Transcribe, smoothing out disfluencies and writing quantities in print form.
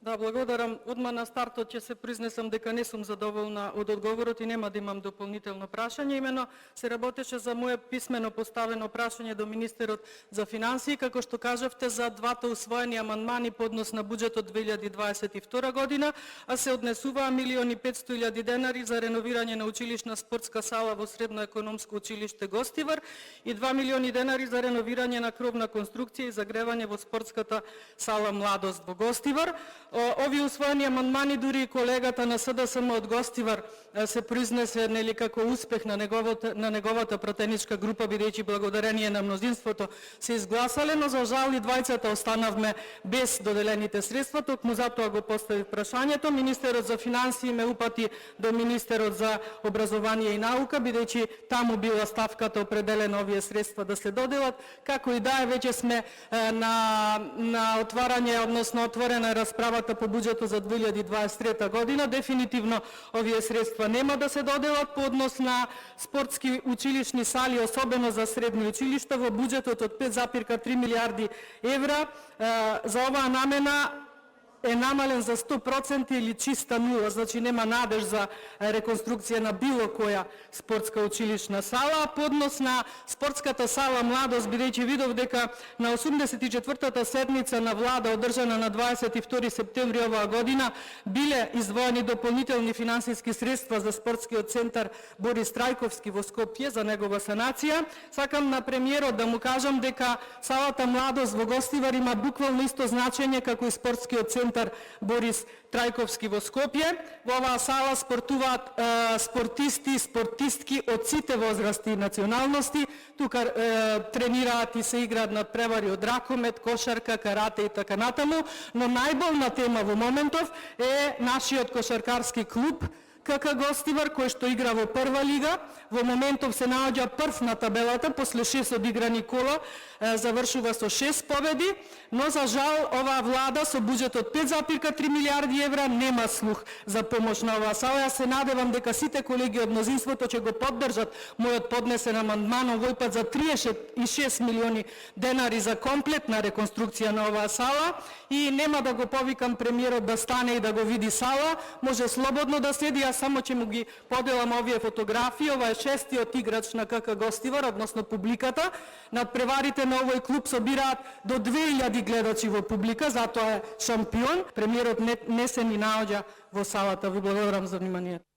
Да, благодарам. Одма на стартот ќе се признесам дека не сум задоволна од одговорот и нема да имам дополнително прашање. Имено се работеше за моје писмено поставено прашање до министерот за финансии, како што кажавте за двата усвоени амандмани по однос на буџетот 2022 година, а се однесуваа 1.500.000 денари за реновирање на училишна спортска сала во Средно економско училиште Гостивар и 2 милиони денари за реновирање на кровна конструкција и загревање во спортската сала Младост во Гостивар. Овие усвоени амандмани, дури и колегата на СДСМ од Гостивар се произнесе нели како успех на неговата пратеничка група, бидејќи благодарение на мнозинството се изгласале, но за жал и двајцата останавме без доделените средства. Токму затоа го поставив прашањето. Министерот за финансии ме упати до министерот за образование и наука, бидејќи таму била ставката определена овие средства да се доделат. Како и да е, веќе сме на отварање, односно отворена расправата по буџетот за 2023 година. Дефинитивно овие средства нема да се доделат по однос на спортски училишни сали, особено за средни училишта, во буџетот од 5,3 милиарди евра. За оваа намена е намален за 100% или чиста нула, значи нема надеж за реконструкција на било која спортска училишна сала. По однос на спортската сала Младост, бидејќи видов дека на 84-та седница на влада одржана на 22 септември оваа година биле издвоени дополнителни финансиски средства за спортскиот центар Борис Трајковски во Скопје за негова санација. Сакам на премиерот да му кажам дека салата Младост во Гостивар има буквално исто значење како и спортскиот центар Борис Трајковски во Скопје. Во оваа сала спортуваат спортисти и спортистки од сите возрасти и националности. Тука тренираат и се играат надпревари од ракомет, кошарка, карате и така натаму, но најболна тема во моментов е нашиот кошаркарски клуб КК Гостивар, кој што игра во прва лига. Во моментов се наоѓа прв на табелата, после 6 одиграни кола, завршува со 6 победи, но за жал оваа влада со буџет од 5,3 милиарди евра нема слух за помош на оваа сала. Јас се надевам дека сите колеги од мнозинството ќе го поддржат мојот поднесен амандман овој пат за 36 милиони денари за комплетна реконструкција на оваа сала и нема да го повикам премиерот да стане и да го види сала, може слободно да седи. Јас само ќе му ги поделам овие фотографии. Ова е шестиот играч на КК Гостивар, односно публиката. Надпреварите на овој клуб собираат до 2000 гледачи во публика, затоа е шампион. Премиерот не се ни наоѓа во салата. Ви благодарам за вниманието.